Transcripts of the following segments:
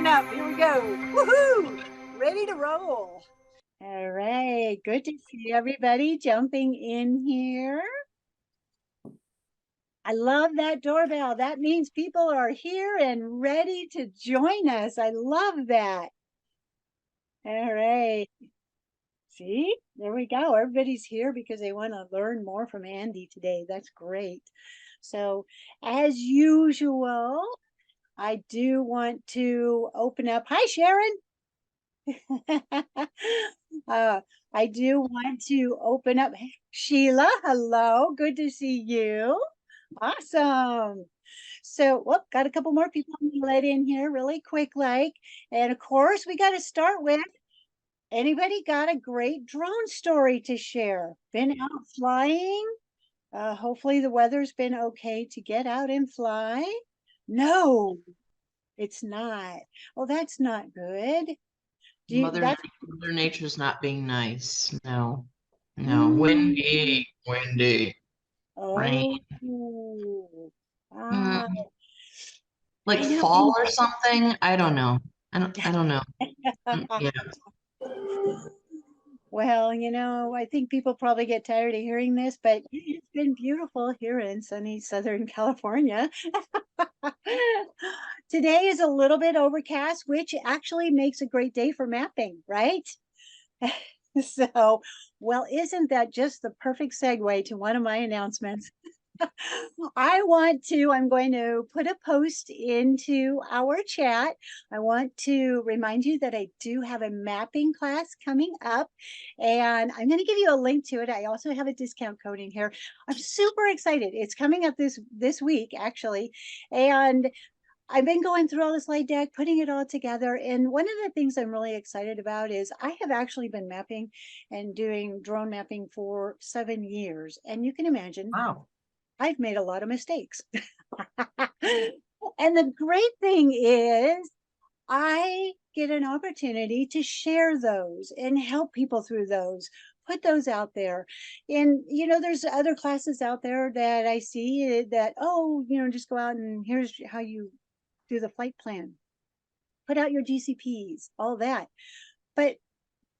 sign up. Here we go. Woohoo! Ready to roll. All right. Good to see everybody jumping in here. I love that doorbell. That means people are here and ready to join us. I love that. All right. See, there we go. Everybody's here because they want to learn more from Andy today. That's great. So, as usual, I do want to open up. Hi, Sharon. I do want to open up. Sheila, hello. Good to see you. Awesome. So, whoop, got a couple more people let in here really quick, like. And of course, we got to start with anybody got a great drone story to share? Been out flying? Hopefully the weather's been okay to get out and fly. No, it's not. Well, that's not good. Do you, Mother that's Nature's not being nice. No, no. mm, Windy, rain. oh, Mm, ah, like I fall or something. I don't know. I don't know. know. Yeah. Well, I think people probably get tired of hearing this, but it's been beautiful here in sunny Southern California. Today is a little bit overcast, which actually makes a great day for mapping, right? So, well, isn't that just the perfect segue to one of my announcements? I'm going to put a post into our chat. I want to remind you that I do have a mapping class coming up, and I'm going to give you a link to it. I also have a discount code in here. I'm super excited. It's coming up this week, actually. And I've been going through all the slide deck, putting it all together. And one of the things I'm really excited about is I have actually been mapping and doing drone mapping for 7 years. And you can imagine Wow. I've made a lot of mistakes. And the great thing is, I get an opportunity to share those and help people through those, put those out there. And, there's other classes out there that I see that, oh, just go out and here's how you do the flight plan, put out your GCPs, all that. But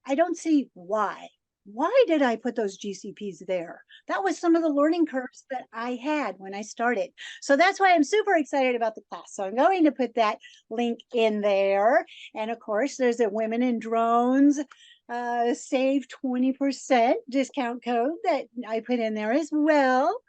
I don't see why. Why did I put those GCPs there? That was some of the learning curves that I had when I started. So that's why I'm super excited about the class. So I'm going to put that link in there. And of course, there's a Women in Drones save 20% discount code that I put in there as well.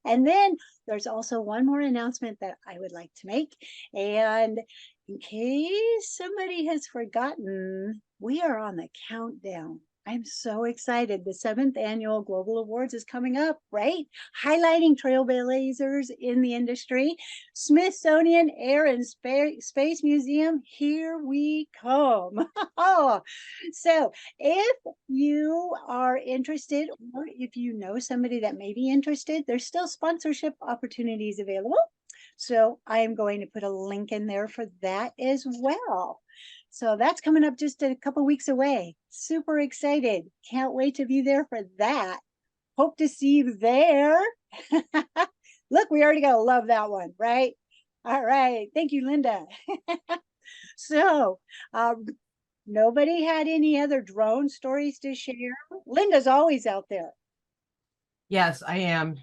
And then there's also one more announcement that I would like to make. And in case somebody has forgotten, we are on the countdown. I'm so excited. The 7th annual Global Awards is coming up, right? Highlighting trailblazers in the industry. Smithsonian Air and Space Museum, here we come. So if you are interested, or if you know somebody that may be interested, there's still sponsorship opportunities available. So I am going to put a link in there for that as well. So that's coming up just a couple weeks away. Super excited. Can't wait to be there for that. Hope to see you there. Look, we already got to love that one, right? All right. Thank you, Linda. So, nobody had any other drone stories to share? Linda's always out there. Yes, I am.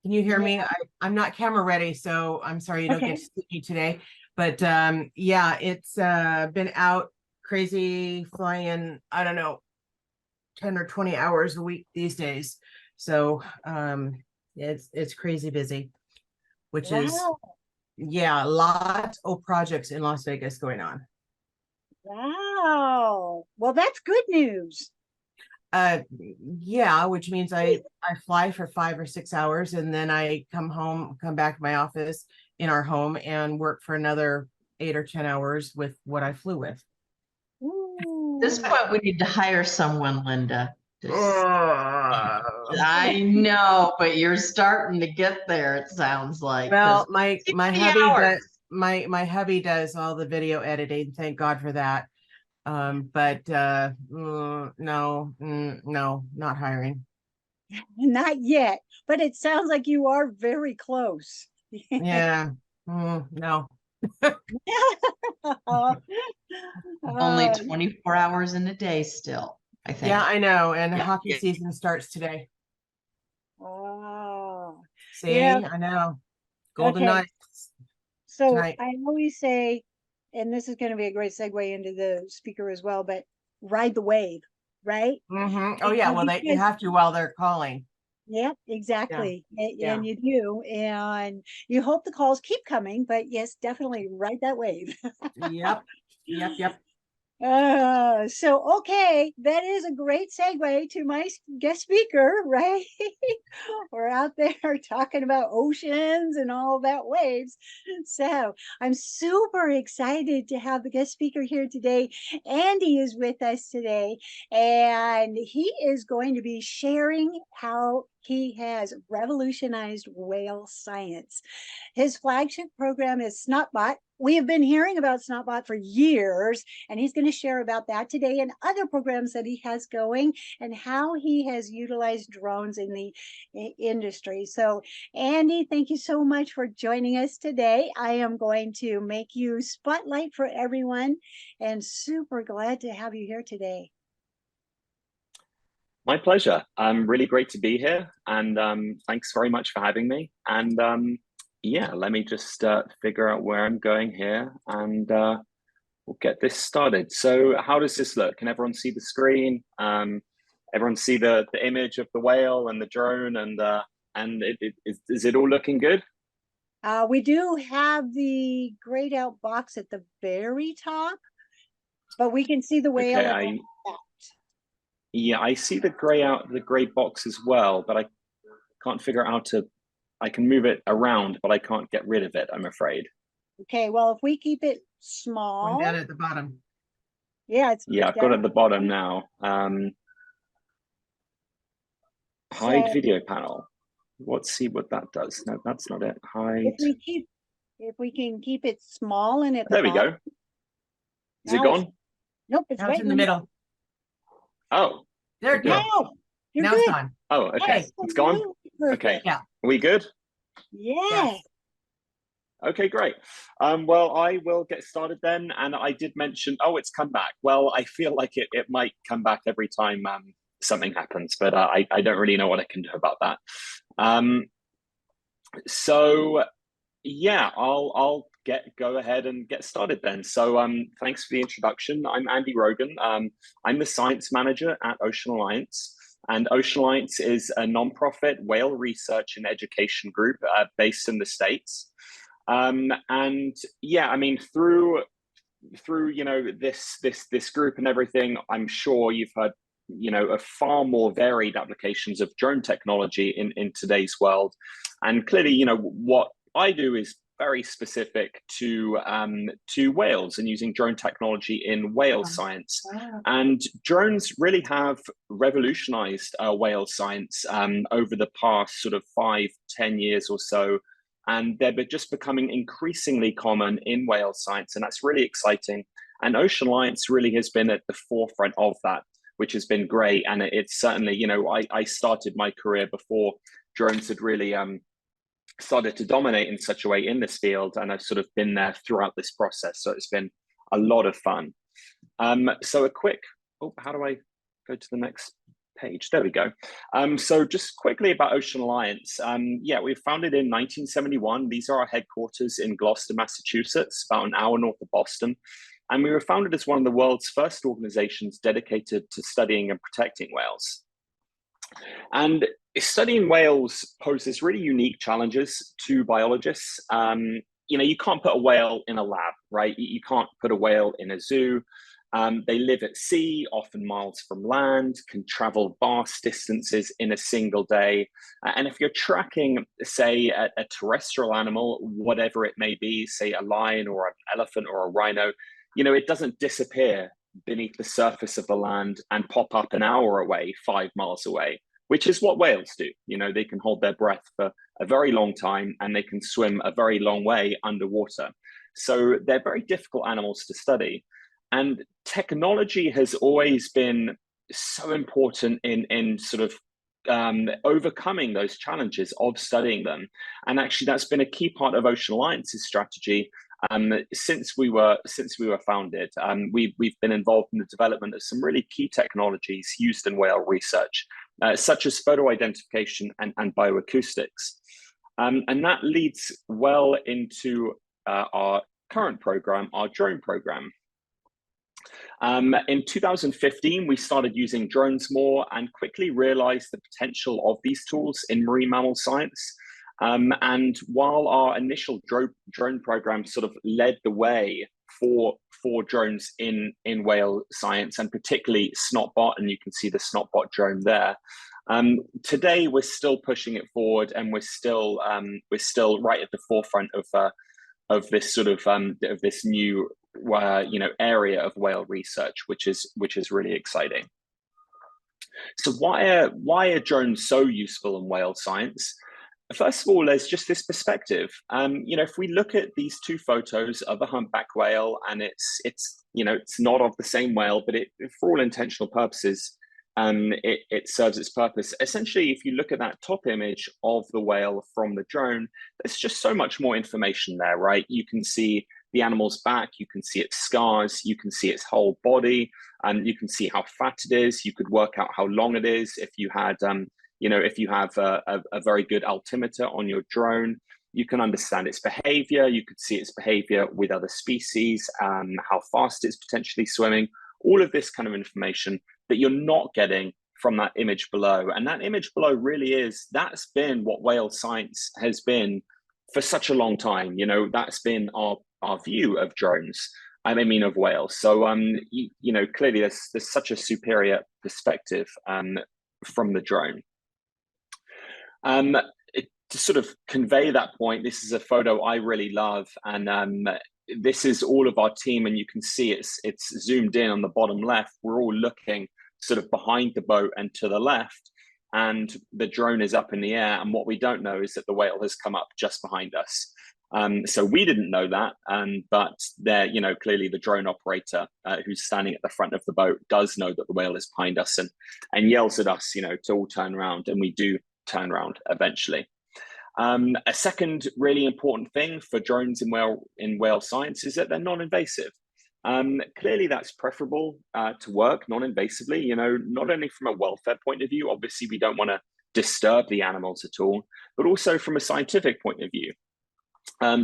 Can you hear me? I'm not camera ready, so I'm sorry you don't get to see me today. But yeah, it's been out crazy flying, I don't know, 10 or 20 hours a week these days. So it's crazy busy, which is, yeah, lots of projects in Las Vegas going on. Wow. Well, that's good news. Yeah, which means I fly for 5 or 6 hours and then I come back to my office in our home and work for another 8 or 10 hours with what I flew with. At this point, we need to hire someone, Linda. I know, but you're starting to get there, it sounds like. Well, my hubby does all the video editing, thank God for that. But no, not hiring. Not yet, but it sounds like you are very close. Yeah. No. Only Uh, 24 hours in a day still, I think. Yeah, I know. And Yeah. hockey season starts today. oh, See, yeah. I know. Golden Okay. Knights So tonight. I always say, and this is going to be a great segue into the speaker as well, but ride the wave, right? Oh yeah, well you Because have to while they're calling. yeah, Yeah, exactly. yeah. And you do. And you hope the calls keep coming, but yes, definitely ride that wave. Yep. Yep. So okay, that is a great segue to my guest speaker, right? We're out there talking about oceans and all that waves. So I'm super excited to have the guest speaker here today. Andy is with us today, and he is going to be sharing how he has revolutionized whale science. His flagship program is SnotBot. We have been hearing about SnotBot for years, and he's going to share about that today and other programs that he has going and how he has utilized drones in the industry. So, Andy, thank you so much for joining us today. I am going to make you spotlight for everyone and super glad to have you here today. My pleasure. Really great to be here, and thanks very much for having me. And yeah, let me just figure out where I'm going here, and we'll get this started. So how does this look? Can everyone see the screen? Everyone see the image of the whale and the drone, and is it all looking good? We do have the grayed out box at the very top, but we can see the whale. Okay, yeah, I see the gray box as well, but I can't figure out how to. I can move it around, but I can't get rid of it, I'm afraid. Okay, well, if we keep it One small, down at the bottom. yeah, it's Yeah, I've got it at the bottom now. Hide so video panel. Let's see what that does. No, that's not it. Hide. if we can keep it small and at the There we bottom. go. Is it Now gone? nope, it's Now right it's in the middle. Oh, There it okay. goes. No, you're Now it's good. gone. Oh, okay. It's gone. Absolutely perfect. Okay. Yeah. Are we good? Yes. Okay, great. Well, I will get started then. And I did mention, oh, it's come back. Well, I feel like it might come back every time something happens, but I don't really know what I can do about that. So yeah, I'll go ahead and get started then. So thanks for the introduction. I'm Andy Rogan. I'm the science manager at Ocean Alliance. And Ocean Alliance is a nonprofit whale research and education group based in the States. And yeah, I mean, through this group and everything, I'm sure you've heard of far more varied applications of drone technology in today's world. And clearly, what I do is very specific to whales and using drone technology in whale science. And drones really have revolutionized whale science over the past sort of 5-10 years or so. And they're just becoming increasingly common in whale science, and that's really exciting. And Ocean Alliance really has been at the forefront of that, which has been great. And it's certainly, I started my career before drones had really started to dominate in such a way in this field, and I've sort of been there throughout this process. So it's been a lot of fun. So a quick, how do I go to the next page? There we go. So just quickly about Ocean Alliance. Yeah, we were founded in 1971. These are our headquarters in Gloucester, Massachusetts, about an hour north of Boston. And we were founded as one of the world's first organizations dedicated to studying and protecting whales. And studying whales poses really unique challenges to biologists. You can't put a whale in a lab, right? You can't put a whale in a zoo. They live at sea, often miles from land, can travel vast distances in a single day. And if you're tracking, say, a terrestrial animal, whatever it may be, say a lion or an elephant or a rhino, it doesn't disappear beneath the surface of the land and pop up an hour away, 5 miles away, which is what whales do. They can hold their breath for a very long time, and they can swim a very long way underwater. So they're very difficult animals to study. And technology has always been so important in sort of overcoming those challenges of studying them. And actually, that's been a key part of Ocean Alliance's strategy Since we were founded, we've been involved in the development of some really key technologies used in whale research, such as photo identification and bioacoustics. And that leads well into our current program, our drone program. In 2015, we started using drones more and quickly realized the potential of these tools in marine mammal science. And while our initial drone program sort of led the way for drones in whale science, and particularly SnotBot, and you can see the SnotBot drone there. Today, we're still pushing it forward, and we're still right at the forefront of this sort of this new area of whale research, which is really exciting. So why are drones so useful in whale science? First of all, there's just this perspective. If we look at these two photos of a humpback whale, and it's not of the same whale, but for all intentional purposes, it serves its purpose. Essentially, if you look at that top image of the whale from the drone, there's just so much more information there, right? You can see the animal's back, you can see its scars, you can see its whole body, and you can see how fat it is. You could work out how long it is if you had if you have a very good altimeter on your drone. You can understand its behavior. You could see its behavior with other species, how fast it's potentially swimming, all of this kind of information that you're not getting from that image below. And that image below really that's been what whale science has been for such a long time. That's been our view of drones, of whales. So, clearly there's such a superior perspective from the drone. To sort of convey that point, this is a photo I really love, and this is all of our team, and you can see it's zoomed in on the bottom left. We're all looking sort of behind the boat and to the left, and the drone is up in the air, and what we don't know is that the whale has come up just behind us. So we didn't know that, but there, clearly the drone operator who's standing at the front of the boat does know that the whale is behind us, and yells at us, to all turn around, and we do turn around eventually. A second really important thing for drones in whale science is that they're non-invasive. Clearly that's preferable to work non-invasively, not only from a welfare point of view, obviously we don't want to disturb the animals at all, but also from a scientific point of view.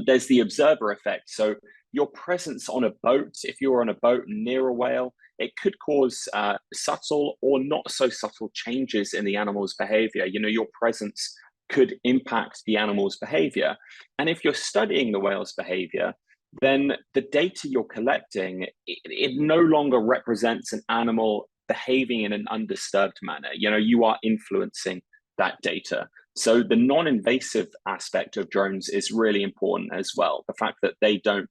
There's the observer effect. So your presence on a boat, if you're on a boat near a whale, it could cause subtle or not so subtle changes in the animal's behavior. Your presence could impact the animal's behavior. And if you're studying the whale's behavior, then the data you're collecting, it no longer represents an animal behaving in an undisturbed manner. You are influencing that data. So the non-invasive aspect of drones is really important as well. The fact that they don't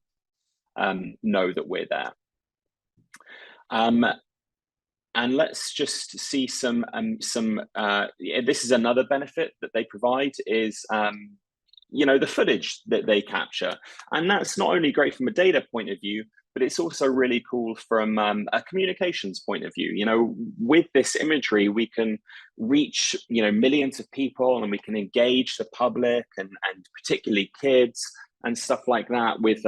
know that we're there. And let's just see some this is another benefit that they provide is, the footage that they capture. And that's not only great from a data point of view, but it's also really cool from a communications point of view. With this imagery, we can reach, millions of people, and we can engage the public and particularly kids and stuff like that with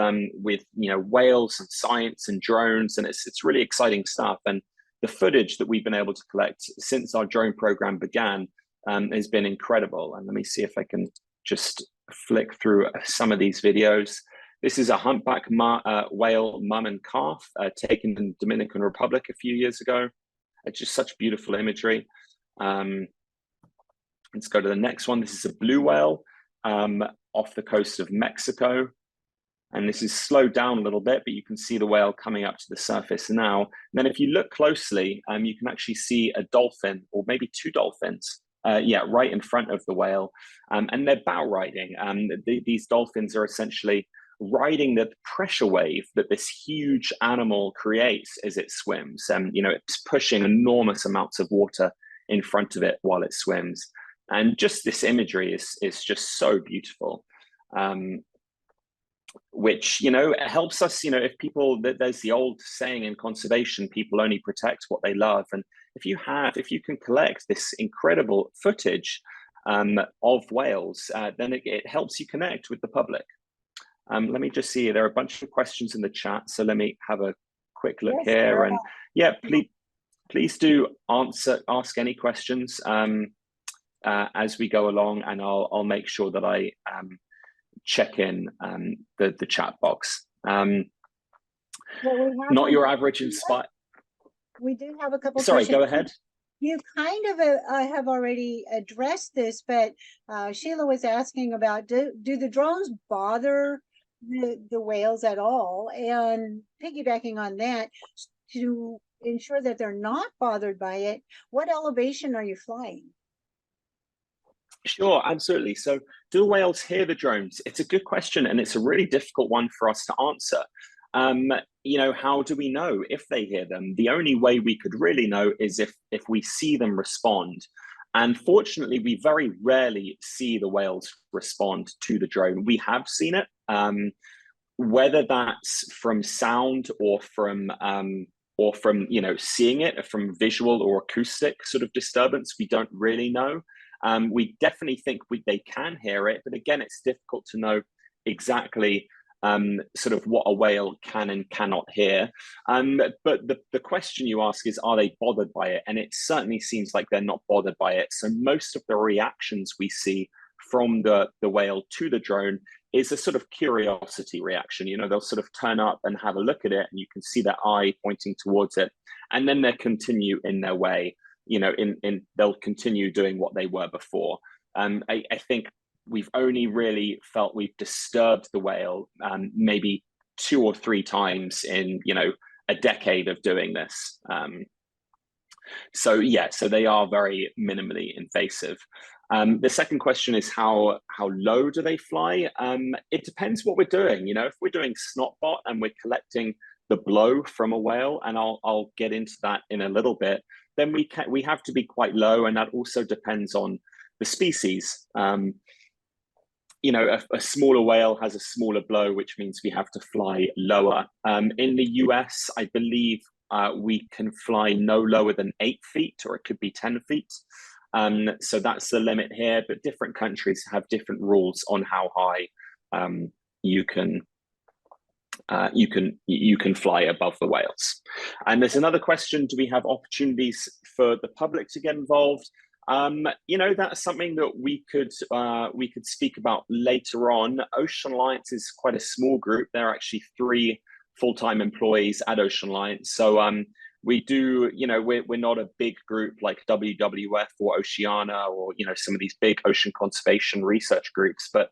whales and science and drones. And it's really exciting stuff. And the footage that we've been able to collect since our drone program began has been incredible. And let me see if I can just flick through some of these videos. This is a humpback whale mum and calf taken in the Dominican Republic a few years ago. It's just such beautiful imagery. Let's go to the next one. This is a blue whale off the coast of Mexico. And this is slowed down a little bit, but you can see the whale coming up to the surface now. And then if you look closely, you can actually see a dolphin, or maybe two dolphins, right in front of the whale. And they're bow riding. These dolphins are essentially riding the pressure wave that this huge animal creates as it swims. It's pushing enormous amounts of water in front of it while it swims. And just this imagery is just so beautiful. Which, it helps us, if there's the old saying in conservation, people only protect what they love. And if you can collect this incredible footage of whales, then it helps you connect with the public. Let me just see. There are a bunch of questions in the chat, so let me have a quick look Yes, here. there And yeah, please do ask any questions as we go along, and I'll make sure that I check in the chat box. Well, we have Not one your average inspire. We do have a couple Sorry, questions. go ahead. You kind of have already addressed this, but Sheila was asking about, do the drones bother the whales at all? And piggybacking on that, to ensure that they're not bothered by it, what elevation are you flying? Sure, absolutely. So do whales hear the drones? It's a good question, and it's a really difficult one for us to answer. How do we know if they hear them? The only way we could really know is if we see them respond. And fortunately, we very rarely see the whales respond to the drone. We have seen it, whether that's from sound or from seeing it, from visual or acoustic sort of disturbance. We don't really know. We definitely think they can hear it, but again, it's difficult to know exactly sort of what a whale can and cannot hear. But the question you ask is, are they bothered by it? And it certainly seems like they're not bothered by it. So most of the reactions we see from the whale to the drone is a sort of curiosity reaction. They'll sort of turn up and have a look at it, and you can see their eye pointing towards it, and then they'll continue in their way. They'll continue doing what they were before. I think we've only really felt we've disturbed the whale maybe 2 or 3 times in a decade of doing this. So they are very minimally invasive. The second question is how low do they fly? It depends what we're doing. If we're doing snotbot and we're collecting the blow from a whale, and I'll get into that in a little bit, then we have to be quite low, and that also depends on the species. A smaller whale has a smaller blow, which means we have to fly lower. In the US, I believe we can fly no lower than 8 feet, or it could be 10 feet. So that's the limit here, but different countries have different rules on how high you can fly above the whales. And there's another question: do we have opportunities for the public to get involved? That's something that we could speak about later on. Ocean Alliance is quite a small group. There are actually 3 full-time employees at Ocean Alliance. So we do, we're not a big group like WWF or Oceana or some of these big ocean conservation research groups, but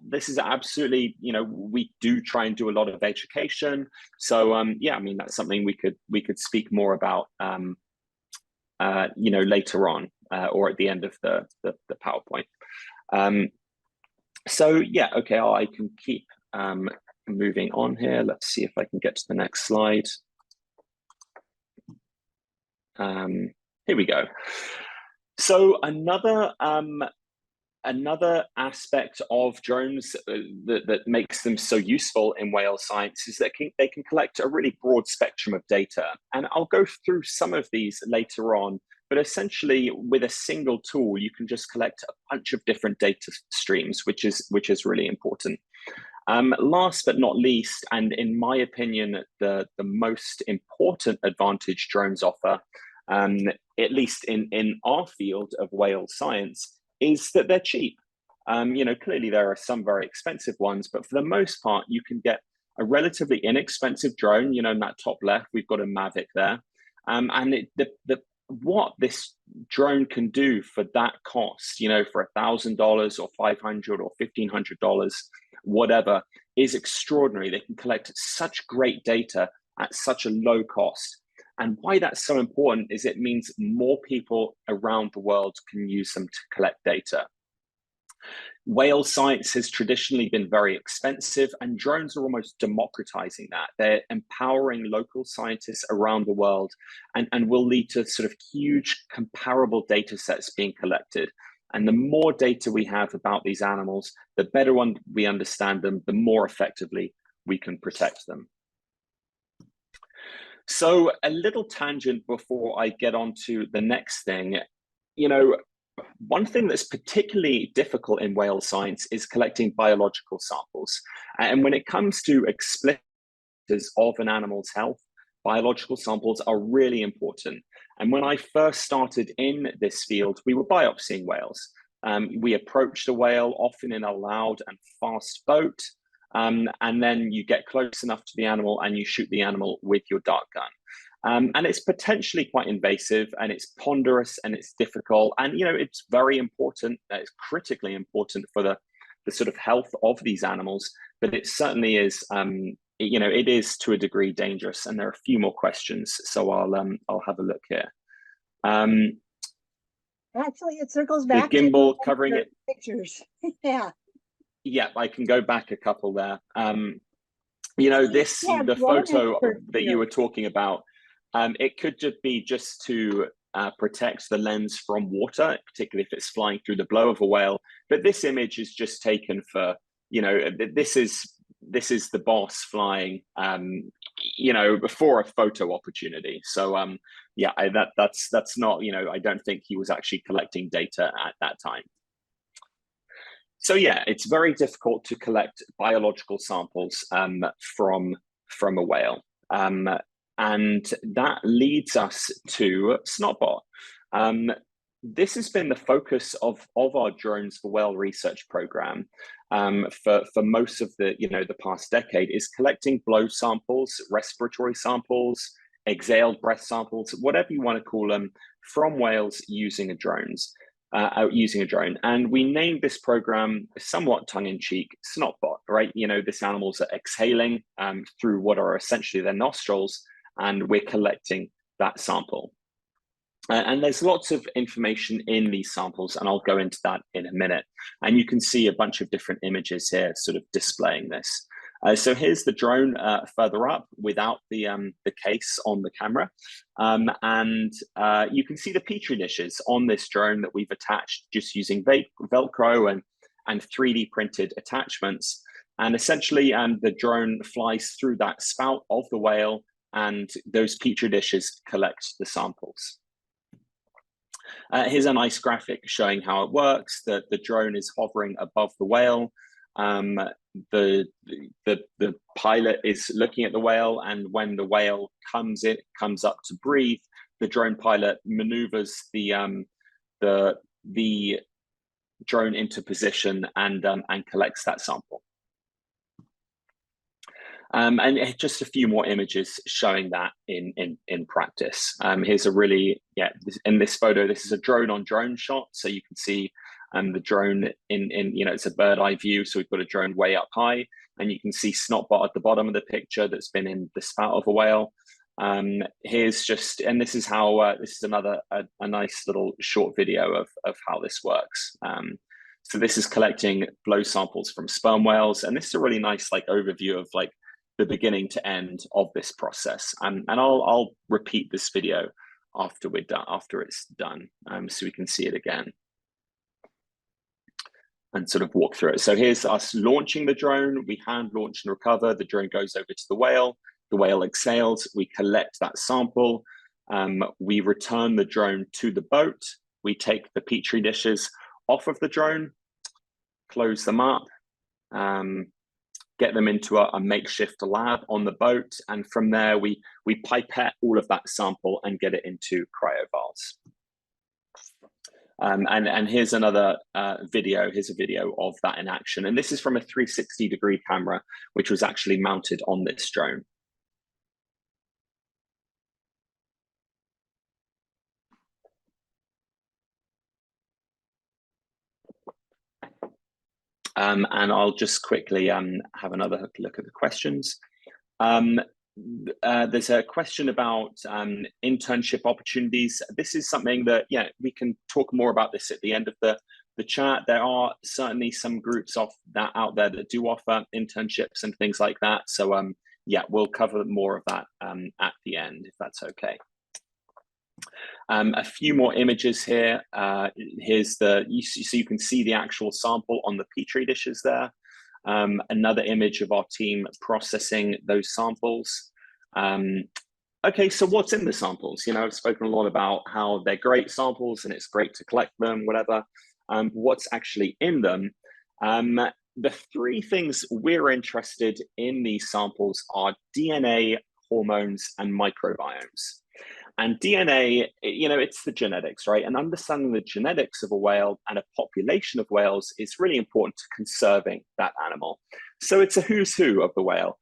this is absolutely, we do try and do a lot of education. So that's something we could speak more about later on or at the end of the PowerPoint. Okay, I can keep moving on here. Let's see if I can get to the next slide. Here we go. So another aspect of drones that makes them so useful in whale science is that they can collect a really broad spectrum of data. And I'll go through some of these later on, but essentially with a single tool, you can just collect a bunch of different data streams, which is really important. Last but not least, and in my opinion, the most important advantage drones offer, at least in our field of whale science, is that they're cheap. Clearly there are some very expensive ones, but for the most part, you can get a relatively inexpensive drone. In that top left, we've got a Mavic there. What this drone can do for that cost, for $1,000 or $500 or $1,500, whatever, is extraordinary. They can collect such great data at such a low cost. And why that's so important is it means more people around the world can use them to collect data. Whale science has traditionally been very expensive, and drones are almost democratizing that. They're empowering local scientists around the world and will lead to sort of huge comparable data sets being collected. And the more data we have about these animals, the better we understand them, the more effectively we can protect them. So a little tangent before I get on to the next thing. one thing that's particularly difficult in whale science is collecting biological samples. And when it comes to explicitors of an animal's health, biological samples are really important. And when I first started in this field, we were biopsying whales. We approached a whale often in a loud and fast boat, and then you get close enough to the animal and you shoot the animal with your dart gun. And it's potentially quite invasive, and it's ponderous, and it's difficult, and it's very important. It's critically important for the sort of health of these animals, but it certainly is. It is to a degree dangerous, and there are a few more questions, so I'll have a look here. Actually, it circles back the gimbal to covering it. Pictures. Yeah. Yeah, I can go back a couple there. The photo that you were talking about, it could just be to protect the lens from water, particularly if it's flying through the blow of a whale. But this image is just taken for, this is the boss flying, before a photo opportunity. So that's not, I don't think he was actually collecting data at that time. So yeah, it's very difficult to collect biological samples from a whale. And that leads us to SnotBot. This has been the focus of our Drones for Whale research program for most of the past decade, is collecting blow samples, respiratory samples, exhaled breath samples, whatever you want to call them, from whales using a drone. And we named this program somewhat tongue-in-cheek SnotBot, right? This animals are exhaling through what are essentially their nostrils, and we're collecting that sample. And there's lots of information in these samples, and I'll go into that in a minute. And you can see a bunch of different images here sort of displaying this. So here's the drone further up without the case on the camera. And you can see the Petri dishes on this drone that we've attached just using Velcro and 3D printed attachments. And essentially, the drone flies through that spout of the whale, and those Petri dishes collect the samples. Here's a nice graphic showing how it works. The drone is hovering above the whale. The pilot is looking at the whale, and when the whale comes up to breathe, the drone pilot maneuvers the drone into position and collects that sample. And just a few more images showing that in practice. Here's a really, in this photo, this is a drone on drone shot. So you can see the drone it's a bird eye view. So we've got a drone way up high, and you can see SnotBot at the bottom of the picture that's been in the spout of a whale. Here's just, and this is how, this is another, a nice little short video of how this works. So this is collecting blow samples from sperm whales. And this is a really nice overview of the beginning to end of this process. And I'll repeat this video after we're done, after it's done, so we can see it again and sort of walk through it. So here's us launching the drone. We hand launch and recover. The drone goes over to the whale exhales. We collect that sample. We return the drone to the boat. We take the Petri dishes off of the drone, close them up, get them into a makeshift lab on the boat. And from there, we pipette all of that sample and get it into cryovials. And here's another video. Here's a video of that in action. And this is from a 360-degree camera, which was actually mounted on this drone. And I'll just quickly have another look at the questions. There's a question about internship opportunities. This is something that, we can talk more about this at the end of the chat. There are certainly some groups out there that do offer internships and things like that. So we'll cover more of that at the end, if that's okay. A few more images here. Here's so you can see the actual sample on the Petri dishes there. Another image of our team processing those samples. Okay, so what's in the samples? You know, I've spoken a lot about how they're great samples and it's great to collect them, whatever. What's actually in them? The three things we're interested in these samples are DNA, hormones, and microbiomes. And DNA, you know, it's the genetics, right? And understanding the genetics of a whale and a population of whales is really important to conserving that animal. So it's a who's who of the whale.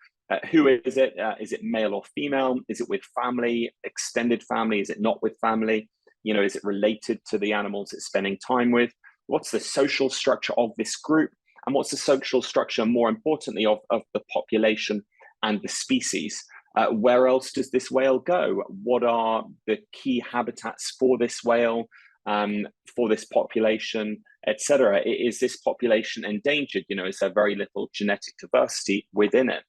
Who is it? Is it male or female? Is it with family, extended family? Is it not with family? You know, is it related to the animals it's spending time with? What's the social structure of this group? And what's the social structure, more importantly, of the population and the species? Where else does this whale go? What are the key habitats for this whale, for this population, etc.? Is this population endangered? You know, is there very little genetic diversity within it?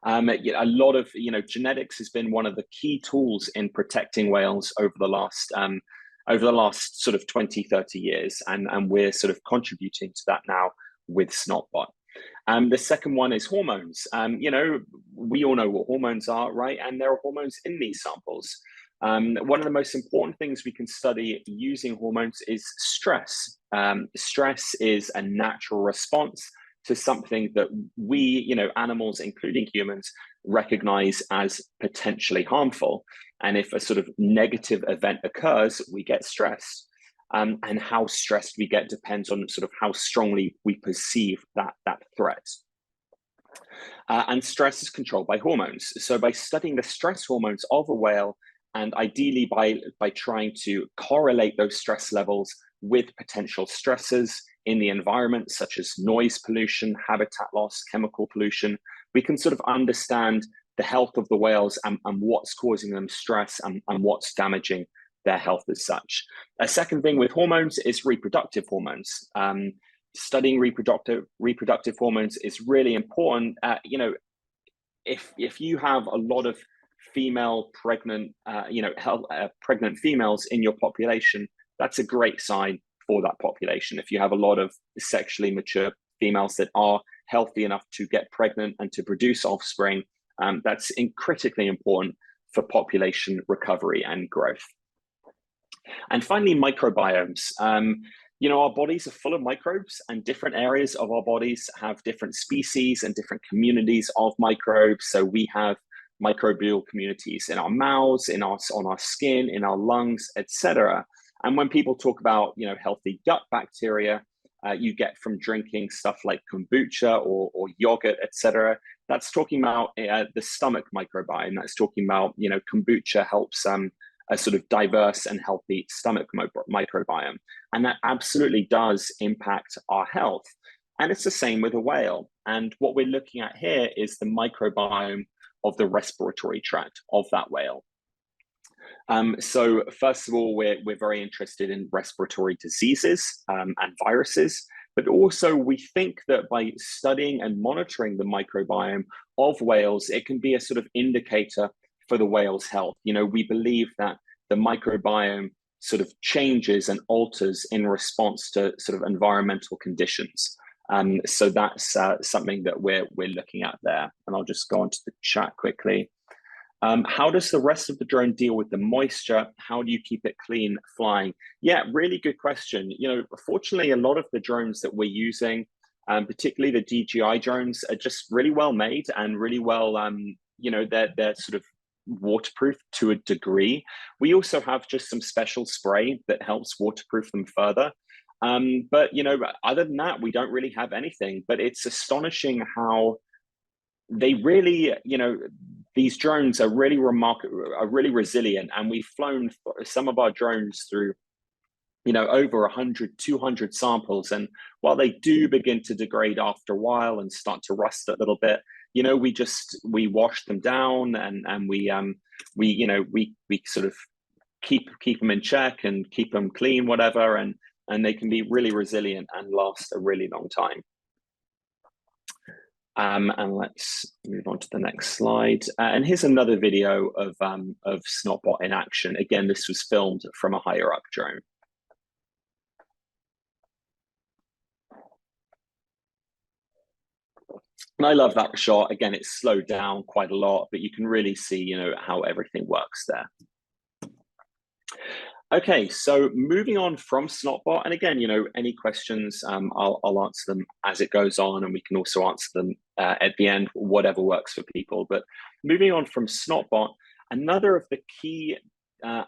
A lot of, you know, genetics has been one of the key tools in protecting whales over the last sort of 20, 30 years. And we're sort of contributing to that now with SnotBot. The second one is hormones. You know, we all know what hormones are, right? And there are hormones in these samples. One of the most important things we can study using hormones is stress. Stress is a natural response to something that we, you know, animals, including humans, recognize as potentially harmful. And if a sort of negative event occurs, we get stressed. And how stressed we get depends on sort of how strongly we perceive that threat. And stress is controlled by hormones. So by studying the stress hormones of a whale, and ideally by trying to correlate those stress levels with potential stressors in the environment, such as noise pollution, habitat loss, chemical pollution, we can sort of understand the health of the whales and what's causing them stress and what's damaging their health as such. A second thing with hormones is reproductive hormones. Studying reproductive hormones is really important. You know, if you have a lot of female pregnant, pregnant females in your population, that's a great sign for that population. If you have a lot of sexually mature females that are healthy enough to get pregnant and to produce offspring, that's critically important for population recovery and growth. And finally, microbiomes. You know, our bodies are full of microbes, and different areas of our bodies have different species and different communities of microbes. So we have microbial communities in our mouths, on our skin, in our lungs, etc. And when people talk about, you know, healthy gut bacteria, you get from drinking stuff like kombucha or yogurt, etc. That's talking about the stomach microbiome. That's talking about, you know, kombucha helps a sort of diverse and healthy stomach microbiome. And that absolutely does impact our health. And it's the same with a whale. And what we're looking at here is the microbiome of the respiratory tract of that whale. So first of all, we're very interested in respiratory diseases and viruses, but also we think that by studying and monitoring the microbiome of whales, it can be a sort of indicator for the whale's health. You know, we believe that the microbiome sort of changes and alters in response to sort of environmental conditions. So that's something that we're looking at there. And I'll just go on to the chat quickly. How does the rest of the drone deal with the moisture? How do you keep it clean flying? Yeah, really good question. You know, fortunately, a lot of the drones that we're using, particularly the DJI drones, are just really well made and really well, you know, they're sort of waterproof to a degree. We also have just some special spray that helps waterproof them further. But, you know, other than that, we don't really have anything. But it's astonishing how they really, you know, these drones are really remarkable, are really resilient. And we've flown some of our drones through, you know, over 100, 200 samples. And while they do begin to degrade after a while and start to rust a little bit, you know, we wash them down and we sort of keep them in check and keep them clean, whatever. And they can be really resilient and last a really long time. And let's move on to the next slide. And here's another video of SnotBot in action. Again, this was filmed from a higher up drone. And I love that shot. Again, it's slowed down quite a lot, but you can really see, you know, how everything works there. Okay, so moving on from Snotbot, and again, you know, any questions, I'll answer them as it goes on, and we can also answer them at the end, whatever works for people. But moving on from Snotbot, another of the key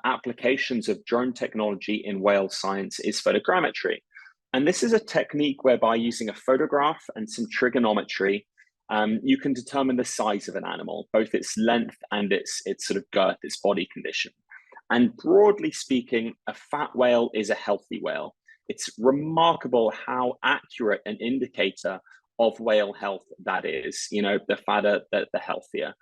applications of drone technology in whale science is photogrammetry. And this is a technique whereby using a photograph and some trigonometry, you can determine the size of an animal, both its length and its sort of girth, its body condition. And broadly speaking, a fat whale is a healthy whale. It's remarkable how accurate an indicator of whale health that is. You know, the fatter, the healthier.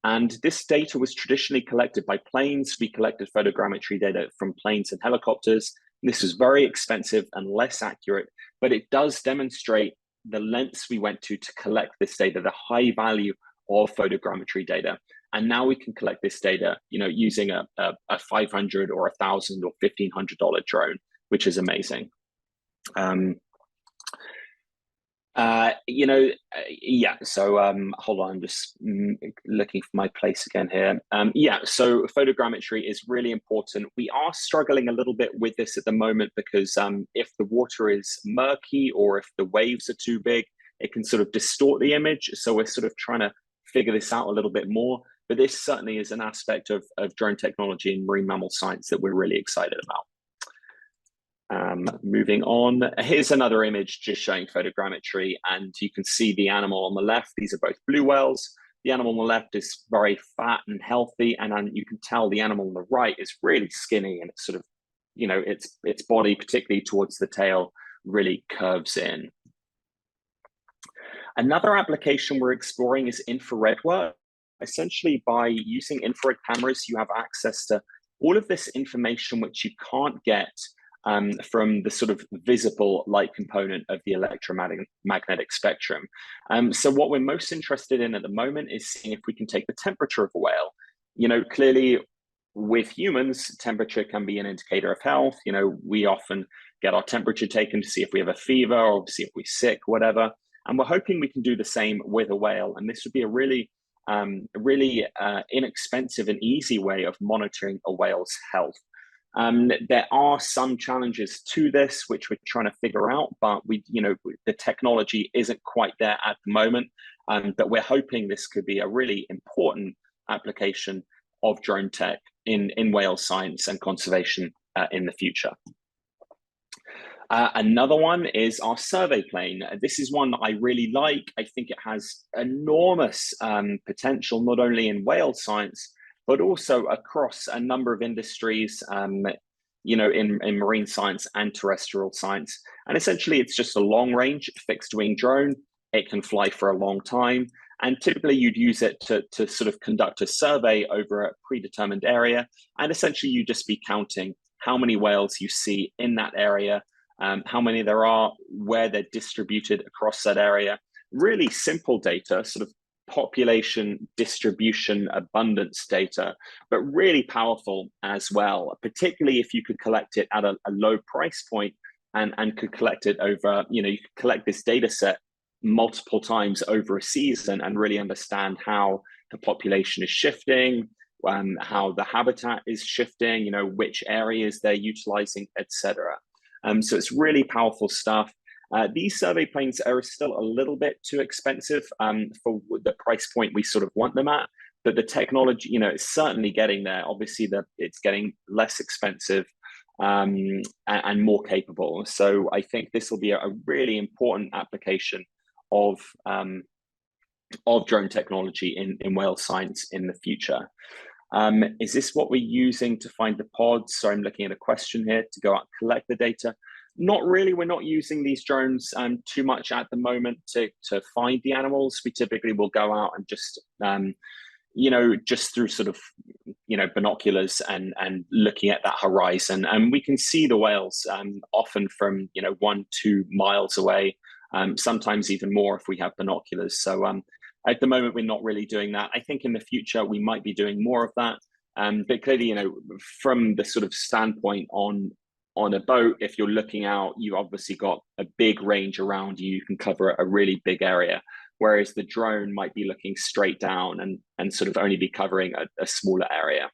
And this data was traditionally collected by planes. We collected photogrammetry data from planes and helicopters. This was very expensive and less accurate, but it does demonstrate the lengths we went to collect this data, the high value of photogrammetry data. And now we can collect this data, you know, using a $500 or $1,000 or $1,500 drone, which is amazing. You know, yeah, so hold on, I'm just looking for my place again here. Yeah, so photogrammetry is really important. We are struggling a little bit with this at the moment because if the water is murky or if the waves are too big, it can sort of distort the image. So we're sort of trying to figure this out a little bit more. But this certainly is an aspect of drone technology and marine mammal science that we're really excited about. Moving on, here's another image just showing photogrammetry, and you can see the animal on the left. These are both blue whales. The animal on the left is very fat and healthy, and you can tell the animal on the right is really skinny, and it's sort of, you know, its body, particularly towards the tail, really curves in. Another application we're exploring is infrared work. Essentially, by using infrared cameras, you have access to all of this information which you can't get from the sort of visible light component of the electromagnetic spectrum. So what we're most interested in at the moment is seeing if we can take the temperature of a whale. You know, clearly with humans, temperature can be an indicator of health. You know, we often get our temperature taken to see if we have a fever or see if we're sick, whatever. And we're hoping we can do the same with a whale. And this would be a really inexpensive and easy way of monitoring a whale's health. There are some challenges to this, which we're trying to figure out, but the technology isn't quite there at the moment. But we're hoping this could be a really important application of drone tech in whale science and conservation in the future. Another one is our survey plane. This is one that I really like. I think it has enormous potential, not only in whale science, but also across a number of industries, in marine science and terrestrial science. And essentially, it's just a long-range fixed-wing drone. It can fly for a long time. And typically, you'd use it to sort of conduct a survey over a predetermined area. And essentially, you'd just be counting how many whales you see in that area, how many there are, where they're distributed across that area. Really simple data, sort of population distribution abundance data, but really powerful as well, particularly if you could collect it at a low price point and could collect it over, you could collect this data set multiple times over a season and really understand how the population is shifting, how the habitat is shifting, which areas they're utilizing, etc. So it's really powerful stuff. These survey planes are still a little bit too expensive for the price point we sort of want them at, but the technology, is certainly getting there. Obviously, it's getting less expensive and more capable. So I think this will be a really important application of drone technology in whale science in the future. Is this what we're using to find the pods? So I'm looking at a question here to go out and collect the data. Not really. We're not using these drones too much at the moment to find the animals. We typically will go out and just, just through sort of, binoculars and looking at that horizon. And we can see the whales often from, 1-2 miles away, sometimes even more if we have binoculars. So at the moment, we're not really doing that. I think in the future, we might be doing more of that. But clearly, from the sort of standpoint on on a boat, if you're looking out, you've obviously got a big range around you. You can cover a really big area, whereas the drone might be looking straight down and sort of only be covering a smaller area.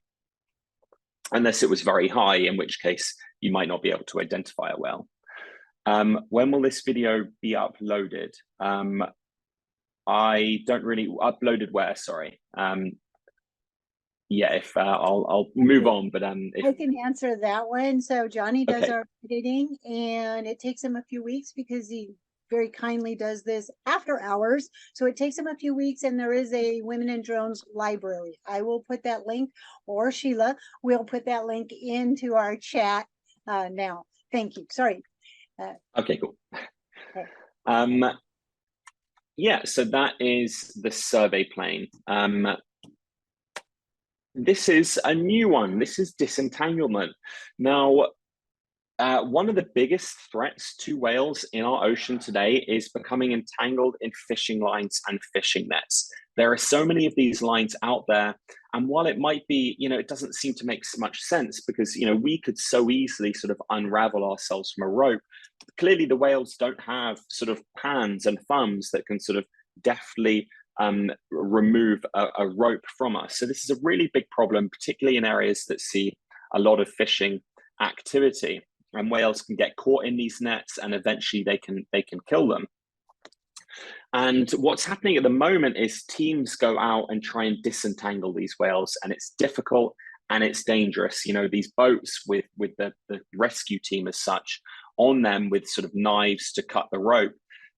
Unless it was very high, in which case you might not be able to identify it well. When will this video be uploaded? I don't really uploaded where, sorry. Yeah, if I'll move on, but I can answer that one. So Johnny does our editing, and it takes him a few weeks because he very kindly does this after hours. So it takes him a few weeks, and there is a Women in Drones library. I will put that link, or Sheila will put that link into our chat now. Thank you. Sorry. Okay, cool. Okay. Yeah, so that is the survey plane. This is a new one. This is disentanglement. Now, one of the biggest threats to whales in our ocean today is becoming entangled in fishing lines and fishing nets. There are so many of these lines out there. And while it might be, it doesn't seem to make so much sense because, we could so easily sort of unravel ourselves from a rope. Clearly, the whales don't have sort of hands and thumbs that can sort of deftly remove a rope from us. So this is a really big problem, particularly in areas that see a lot of fishing activity. And whales can get caught in these nets, and eventually they can kill them. And what's happening at the moment is teams go out and try and disentangle these whales, and it's difficult and it's dangerous. These boats with the rescue team as such on them with sort of knives to cut the rope,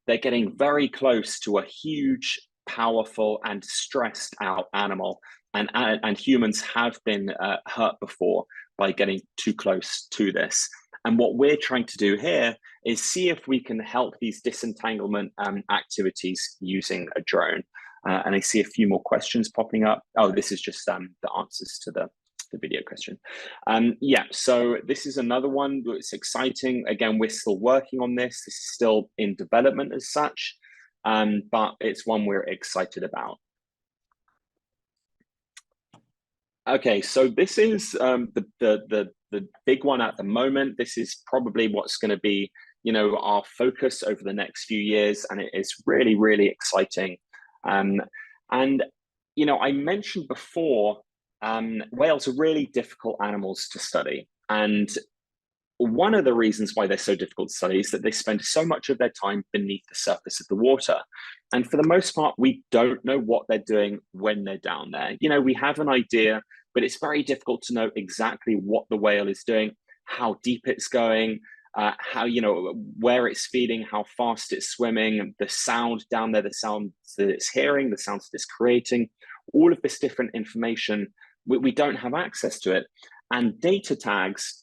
they're getting very close to a huge, powerful and stressed out animal. And humans have been hurt before by getting too close to this. And what we're trying to do here is see if we can help these disentanglement activities using a drone. And I see a few more questions popping up. Oh, this is just the answers to the video question. Yeah, so this is another one that's exciting. Again, we're still working on this. This is still in development as such, but it's one we're excited about. Okay, so this is the big one at the moment. This is probably what's going to be, our focus over the next few years, and it is really, really exciting. And I mentioned before, whales are really difficult animals to study, and one of the reasons why they're so difficult to study is that they spend so much of their time beneath the surface of the water. And for the most part, we don't know what they're doing when they're down there. We have an idea, but it's very difficult to know exactly what the whale is doing, how deep it's going, how, where it's feeding, how fast it's swimming, the sound down there, the sound that it's hearing, the sounds that it's creating, all of this different information, we don't have access to it. And data tags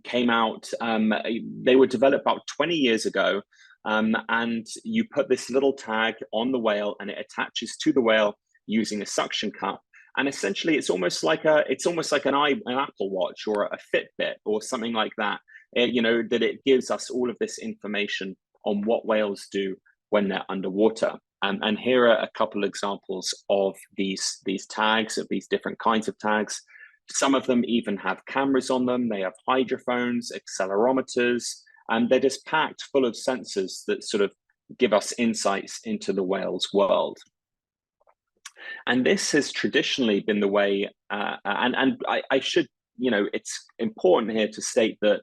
came out, they were developed about 20 years ago, and you put this little tag on the whale and it attaches to the whale using a suction cup. And essentially it's almost like an Apple Watch or a Fitbit or something like that, that it gives us all of this information on what whales do when they're underwater. And here are a couple examples of these tags, of these different kinds of tags. Some of them even have cameras on them. They have hydrophones, accelerometers, and they're just packed full of sensors that sort of give us insights into the whale's world. And this has traditionally been the way, and I should, it's important here to state that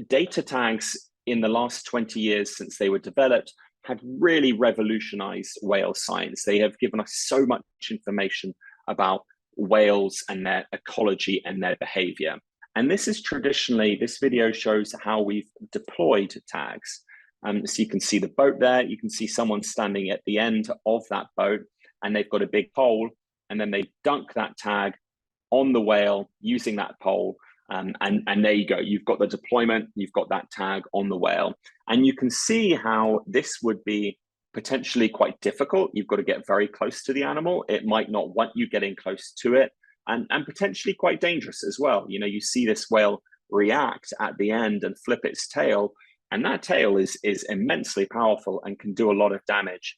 data tags in the last 20 years since they were developed have really revolutionized whale science. They have given us so much information about whales and their ecology and their behavior. And this is traditionally, this video shows how we've deployed tags. So you can see the boat there, you can see someone standing at the end of that boat, and they've got a big pole, and then they dunk that tag on the whale using that pole. And there you go, you've got the deployment, you've got that tag on the whale. And you can see how this would be potentially quite difficult. You've got to get very close to the animal. It might not want you getting close to it, and potentially quite dangerous as well. You see this whale react at the end and flip its tail, and that tail is immensely powerful and can do a lot of damage.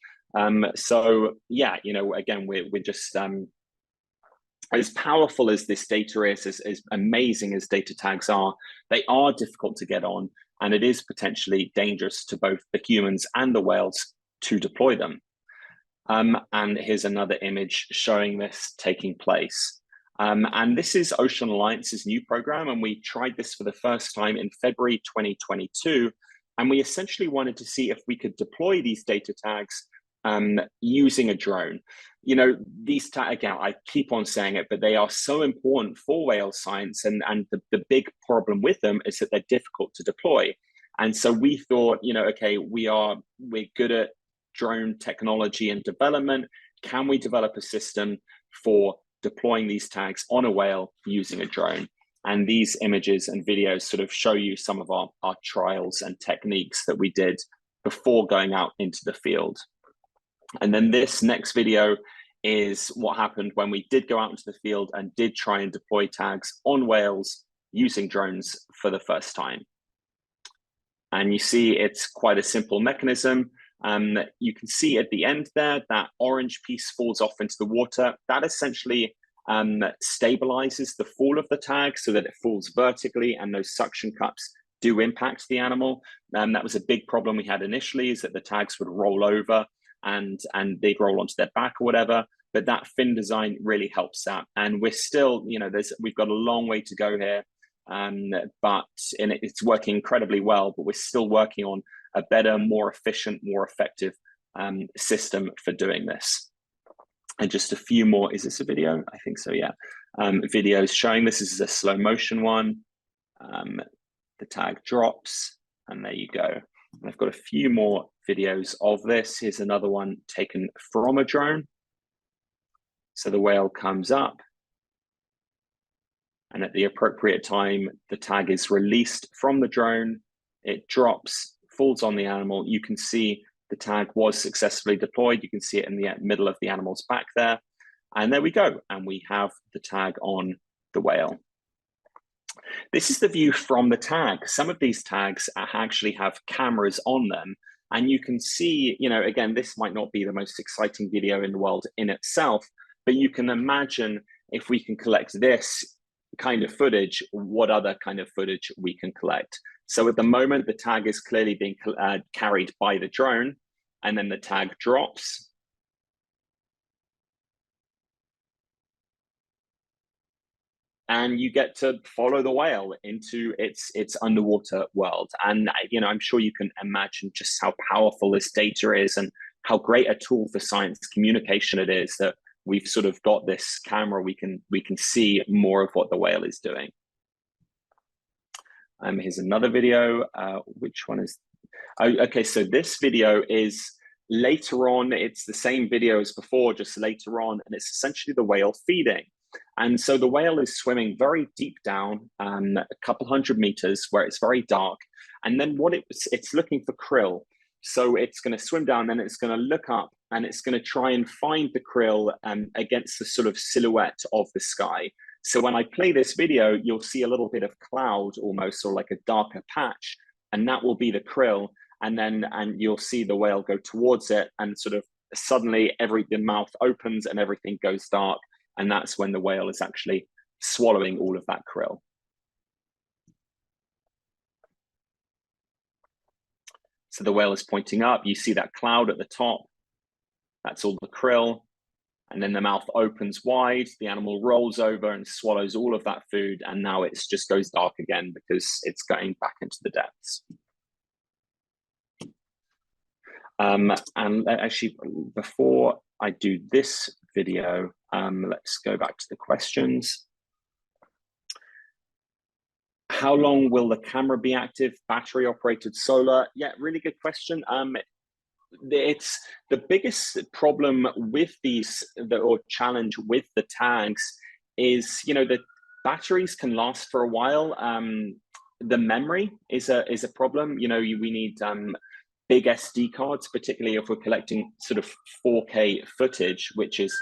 So yeah, again, we're just as powerful as this data is, as amazing as data tags are, they are difficult to get on, and it is potentially dangerous to both the humans and the whales to deploy them. And here's another image showing this taking place. And this is Ocean Alliance's new program, and we tried this for the first time in February 2022. And we essentially wanted to see if we could deploy these data tags using a drone. You know, these tags, again, I keep on saying it, but they are so important for whale science. And the big problem with them is that they're difficult to deploy. And so we thought, you know, okay, we're good at drone technology and development. Can we develop a system for deploying these tags on a whale using a drone? And these images and videos sort of show you some of our trials and techniques that we did before going out into the field. And then this next video is what happened when we did go out into the field and did try and deploy tags on whales using drones for the first time. And you see it's quite a simple mechanism. You can see at the end there, that orange piece falls off into the water. That essentially stabilizes the fall of the tag so that it falls vertically, and those suction cups do impact the animal. That was a big problem we had initially, is that the tags would roll over and they'd roll onto their back or whatever. But that fin design really helps that. And we're still, you know, we've got a long way to go here, but it's working incredibly well. But we're still working on a better, more efficient, more effective system for doing this. And just a few more. Is this a video? I think so, yeah. Videos showing this. This is a slow motion one. The tag drops, and there you go. And I've got a few more videos of this. Here's another one taken from a drone. So the whale comes up, and at the appropriate time, the tag is released from the drone. It drops, falls on the animal. You can see the tag was successfully deployed. You can see it in the middle of the animal's back there. And there we go. And we have the tag on the whale. This is the view from the tag. Some of these tags actually have cameras on them. And you can see, you know, again, this might not be the most exciting video in the world in itself, but you can imagine if we can collect this kind of footage, what other kind of footage we can collect. So at the moment, the tag is clearly being carried by the drone, and then the tag drops. And you get to follow the whale into its underwater world. And, you know, I'm sure you can imagine just how powerful this data is and how great a tool for science communication it is that we've sort of got this camera. We can see more of what the whale is doing. Here's another video. Which one is? Oh, okay, so this video is later on. It's the same video as before, just later on, and it's essentially the whale feeding. And so the whale is swimming very deep down, a couple hundred meters, where it's very dark. And then it's looking for krill. So it's going to swim down, then it's going to look up, and it's going to try and find the krill against the sort of silhouette of the sky. So when I play this video, you'll see a little bit of cloud almost, or like a darker patch, and that will be the krill. And you'll see the whale go towards it, and sort of suddenly the mouth opens and everything goes dark. And that's when the whale is actually swallowing all of that krill. So the whale is pointing up. You see that cloud at the top. That's all the krill. And then the mouth opens wide. The animal rolls over and swallows all of that food. And now it just goes dark again because it's going back into the depths. And actually, before I do this video, let's go back to the questions. How long will the camera be active? Battery operated solar? Yeah, really good question. It's the biggest problem with these, or challenge with the tags is, you know, the batteries can last for a while. The memory is a problem. You know, we need big SD cards, particularly if we're collecting sort of 4K footage, which is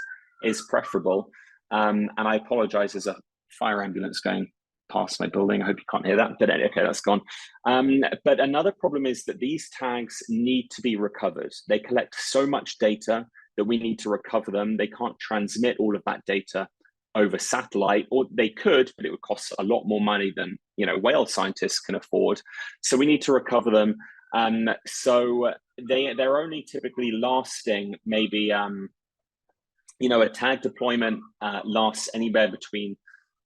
preferable. And I apologize, there's a fire ambulance going past my building. I hope you can't hear that, but okay, that's gone. But another problem is that these tags need to be recovered. They collect so much data that we need to recover them. They can't transmit all of that data over satellite, or they could, but it would cost a lot more money than, you know, whale scientists can afford. So we need to recover them. So they're only typically lasting maybe, you know, a tag deployment lasts anywhere between,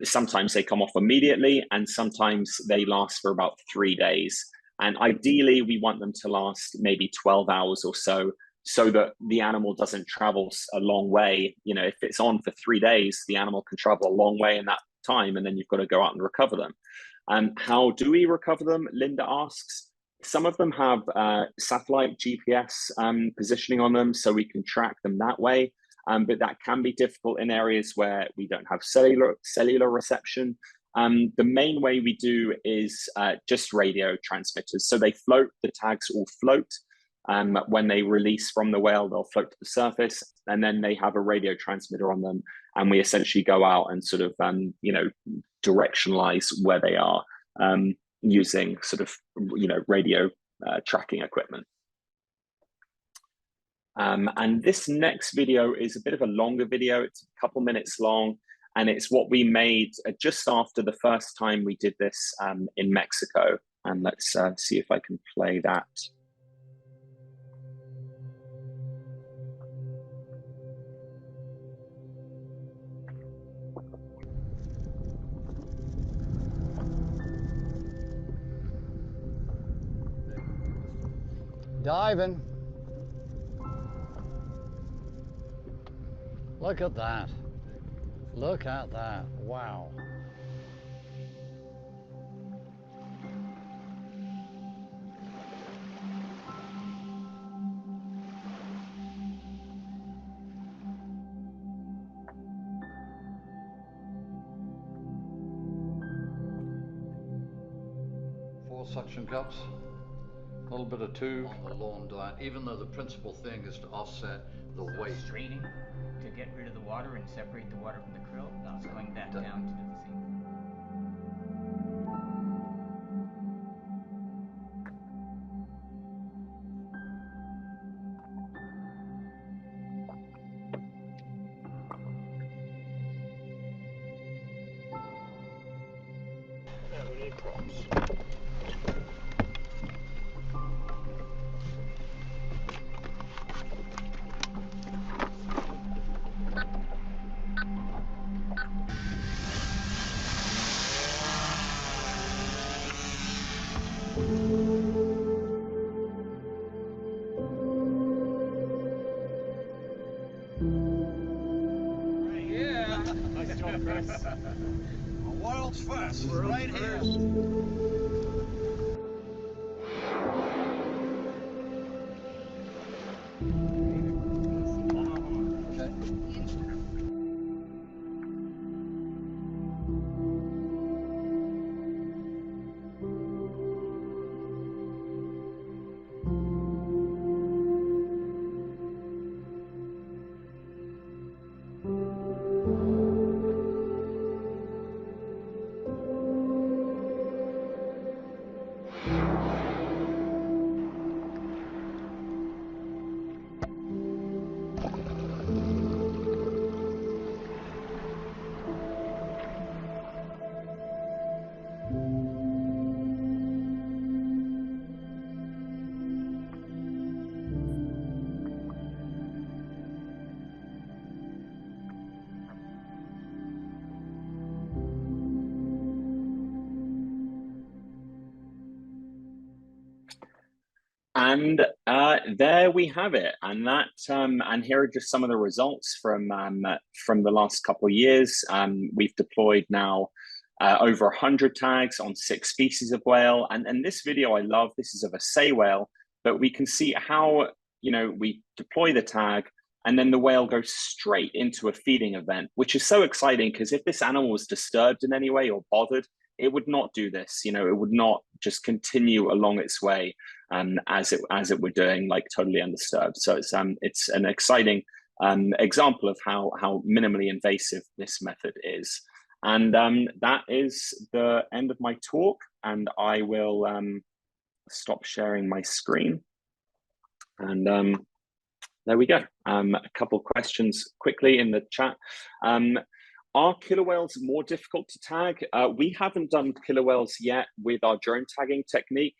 sometimes they come off immediately and sometimes they last for about 3 days. And ideally we want them to last maybe 12 hours or so that the animal doesn't travel a long way. You know, if it's on for 3 days, the animal can travel a long way in that time, and then you've got to go out and recover them. How do we recover them? Linda asks. Some of them have satellite GPS positioning on them, so we can track them that way. But that can be difficult in areas where we don't have cellular reception. The main way we do is just radio transmitters. So they float, the tags all float. When they release from the whale, they'll float to the surface, and then they have a radio transmitter on them, and we essentially go out and sort of you know, directionalize where they are using sort of, you know, radio tracking equipment. And this next video is a bit of a longer video. It's a couple minutes long, and it's what we made just after the first time we did this in Mexico. And let's see if I can play that. Diving. Look at that. Look at that. Wow. Four suction cups. A little bit of tube on the lawn diet, even though the principal thing is to offset the weight. Straining to get rid of the water and separate the water from the krill. Now it's going back down to do the same. We need props. World's first, right here. And there we have it. And that, and here are just some of the results from the last couple of years. We've deployed now over 100 tags on 6 species of whale. And this video I love. This is of a sei whale, but we can see how, you know, we deploy the tag and then the whale goes straight into a feeding event, which is so exciting because if this animal was disturbed in any way or bothered, it would not do this. You know, it would not just continue along its way as it were doing, like totally undisturbed. So it's an exciting example of how minimally invasive this method is. And that is the end of my talk, and I will stop sharing my screen. And there we go. A couple questions quickly in the chat. Are killer whales more difficult to tag? We haven't done killer whales yet with our drone tagging technique.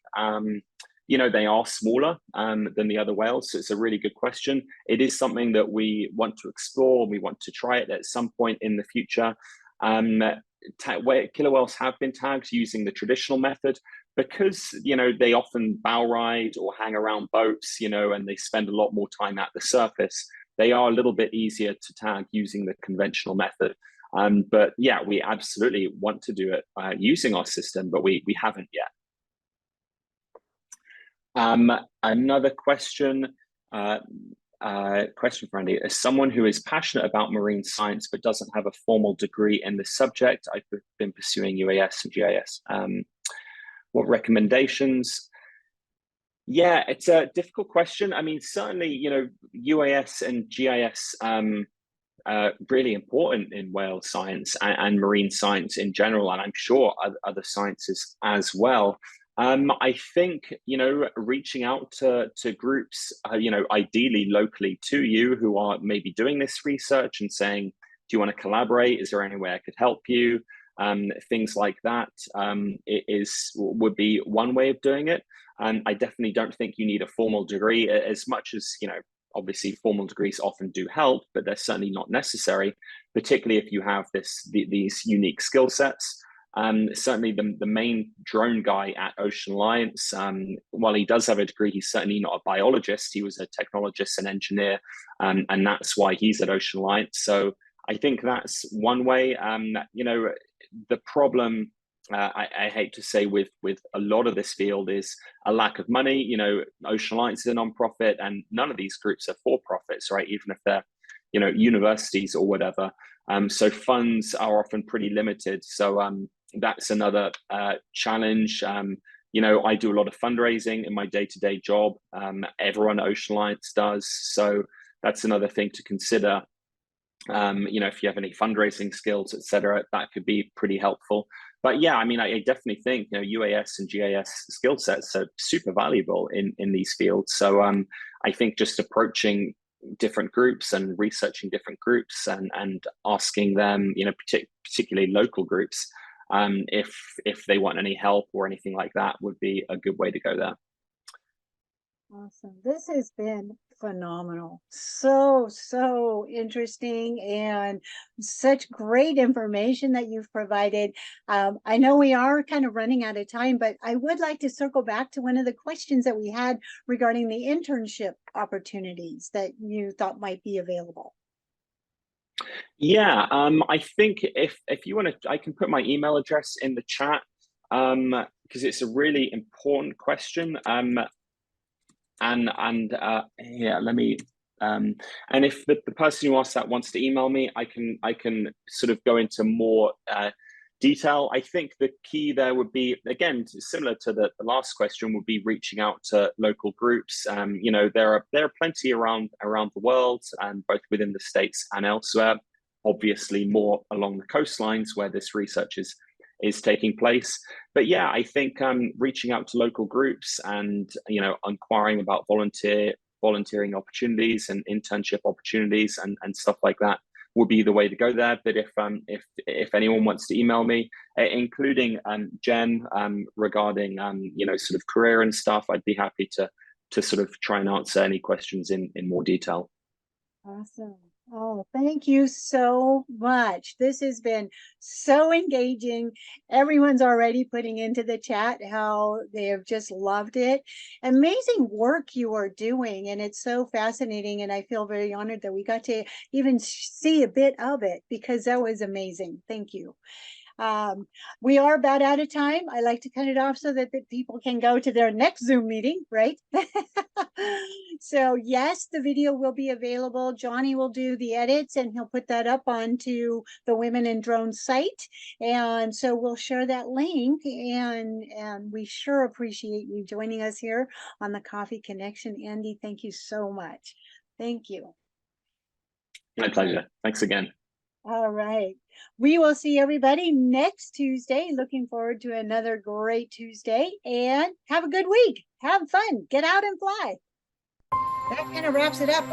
You know, they are smaller than the other whales, so it's a really good question. It is something that we want to explore. We want to try it at some point in the future. Killer whales have been tagged using the traditional method because, you know, they often bow ride or hang around boats, you know, and they spend a lot more time at the surface. They are a little bit easier to tag using the conventional method. But yeah, we absolutely want to do it using our system, but we haven't yet. Another question, question for Andy. As someone who is passionate about marine science but doesn't have a formal degree in this subject, I've been pursuing UAS and GIS. What recommendations? Yeah, it's a difficult question. I mean, certainly, you know, UAS and GIS really important in whale science and marine science in general, and I'm sure other sciences as well. I think, you know, reaching out to groups, you know, ideally locally to you who are maybe doing this research and saying, do you want to collaborate? Is there any way I could help you? Things like that would be one way of doing it. I definitely don't think you need a formal degree as much as, you know, obviously formal degrees often do help, but they're certainly not necessary, particularly if you have these unique skill sets. Certainly the main drone guy at Ocean Alliance, while he does have a degree, he's certainly not a biologist. He was a technologist and engineer, and that's why he's at Ocean Alliance. So I think that's one way. You know, the problem, I hate to say, with a lot of this field is a lack of money. You know, Ocean Alliance is a nonprofit, and none of these groups are for profits, right? Even if they're, you know, universities or whatever. So funds are often pretty limited. So that's another challenge. You know, I do a lot of fundraising in my day-to-day job. Everyone at Ocean Alliance does. So that's another thing to consider. You know, if you have any fundraising skills, etc., that could be pretty helpful. But yeah, I mean, I definitely think, you know, UAS and GIS skill sets are super valuable in these fields. So I think just approaching different groups and researching different groups and asking them, you know, particularly local groups, if they want any help or anything like that would be a good way to go there. Awesome. This has been phenomenal. So interesting and such great information that you've provided. I know we are kind of running out of time, but I would like to circle back to one of the questions that we had regarding the internship opportunities that you thought might be available. Yeah, I think if you want to, I can put my email address in the chat because it's a really important question. Yeah, let me and if the person who asked that wants to email me, I can sort of go into more detail. I think the key there would be, again, similar to the last question, would be reaching out to local groups. You know, there are plenty around the world, and both within the States and elsewhere. Obviously, more along the coastlines where this research is taking place. But yeah, I think reaching out to local groups and, you know, inquiring about volunteering opportunities and internship opportunities and stuff like that would be the way to go there. But if anyone wants to email me, including Jen, regarding you know, sort of career and stuff, I'd be happy to sort of try and answer any questions in more detail. Awesome. Oh, thank you so much. This has been so engaging. Everyone's already putting into the chat how they have just loved it. Amazing work you are doing, and it's so fascinating, and I feel very honored that we got to even see a bit of it, because that was amazing. Thank you. We are about out of time. I like to cut it off so that the people can go to their next Zoom meeting, right? So yes, the video will be available. Johnny will do the edits and he'll put that up onto the Women in Drone site. And so we'll share that link, and we sure appreciate you joining us here on the Coffee Connection. Andy, thank you so much. Thank you. My pleasure. Thanks again. All right. We will see everybody next Tuesday. Looking forward to another great Tuesday, and have a good week. Have fun. Get out and fly. That kind of wraps it up.